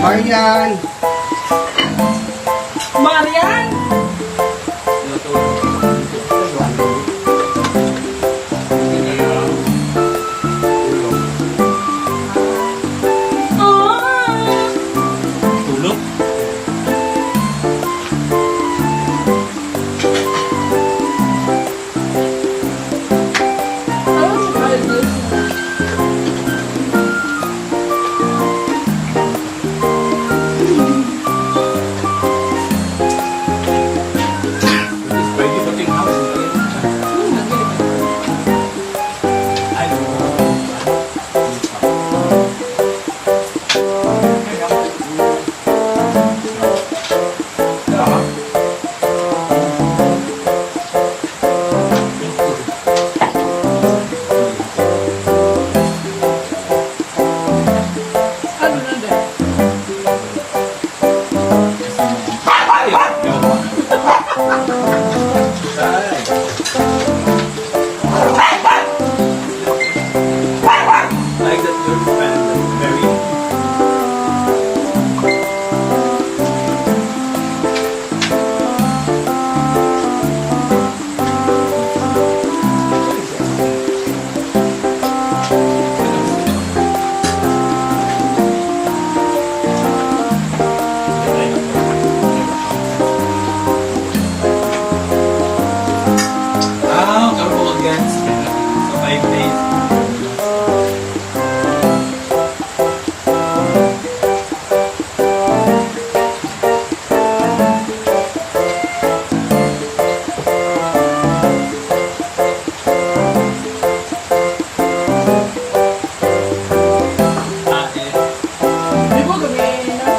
Marian! Marian! Tulog? Pwede ba ting house? Ay, like that your friend very kamu against so 5 days. Di ba kami na?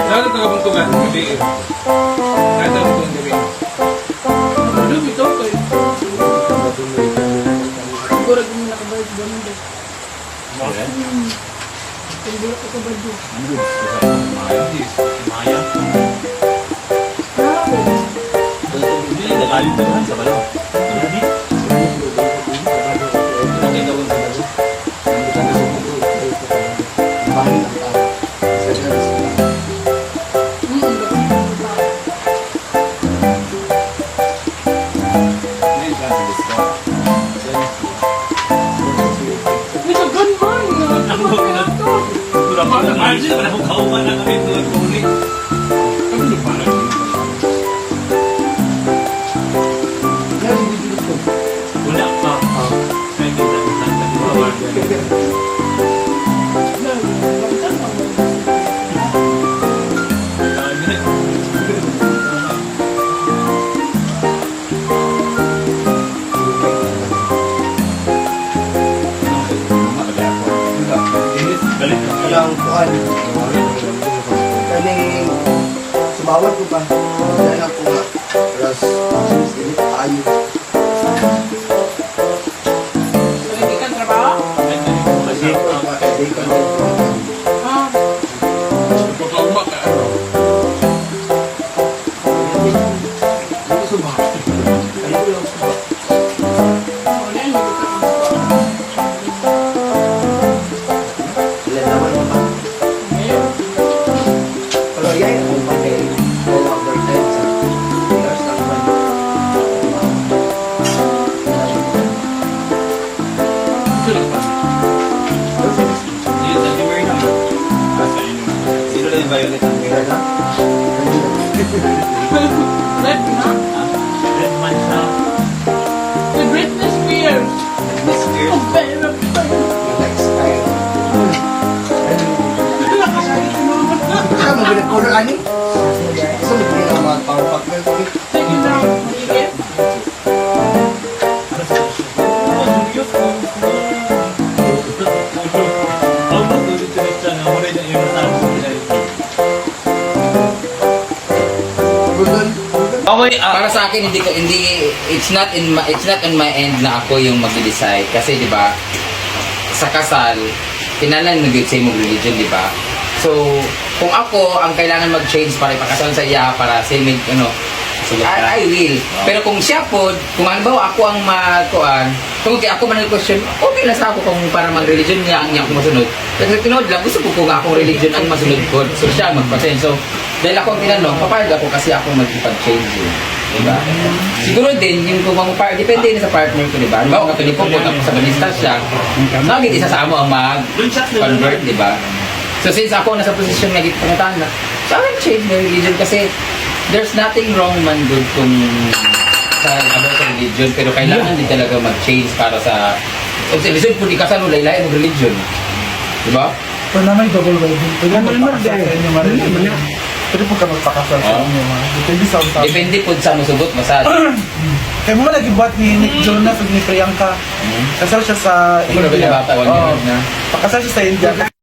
Lalo tagabuntungan gabi. Kahit tagabuntungan gabi. Ano ito ko? Siguro kami nakabayad ba nito? Siguro ko kabayad doon. Maya. Hindi nagalit naman sa balaw. Hindi. Okay ka sa balaw. Ito ganun man! Kurang pa naman siya. Wala akong kauman na kami tuwag kuli. Kami di parang wala pa. Kaya kita Walang kuhan. Kaning sumawat ko pa. Dahil ako nga. Plus, sinit ayo. Hindi ka trabaho? Kasi ko pa, hindi ko na. Ah, Hindi ko suba. Kaya ko lang suba. wala yun. Ilan naman mo pa. Ngayon. Pero yan, kung pagkay wala overtime sa years lang ba. Sino na yung violet ang Kaya na. Red na? Red man siya. The Britney Spears. Miss Spears. Ang pera pa yun. Next time. Nakakalit mo. Kaya mabilang color ani. So, hindi na mga power pack na. Sige na. Sige. Para sa akin hindi it's not on my end na ako yung mag-decide kasi 'di ba sa kasal kinalan mo gyud sa imong religion, 'di ba? So kung ako ang kailangan mag-change para ipakasal sa iya para same I will. Pero kung siya po, kung halimbawa ako ang makuan, kung ako man question, okay na sa ako kung para mag-religion niya ang niya akong masunod. Kasi tinood lang, gusto ko kung akong religion ang masunod ko. So siya ang magpasen. So, dahil ako ang tinanong, papayag ako kasi ako mag-ipag-change yun. Diba? Siguro din, yung kung depende din sa partner ko, diba? Halimbawa, katulad ko, kung ako sa balista siya, nagit isa sa amo ang mag-convert, diba? So since ako nasa posisyon nga git pangutan na, so I will change my religion kasi there's nothing wrong man good kung about sa religion, pero kailangan din talaga mag-change para sa religion po di kasano laylay ng religion. Diba? Pero na may double wedding. Pwede mo magpakasal sa inyo mga religion. Pwede po ka magpakasal sa inyo mga. Depende sa usapan. Depende po sa musugot masad. Kaya mo nagibuhat ni Nick Jonas at ni Priyanka. Kasal siya sa Ano ba India. yung bata? 1 year Oo. na. Pakasal siya sa India.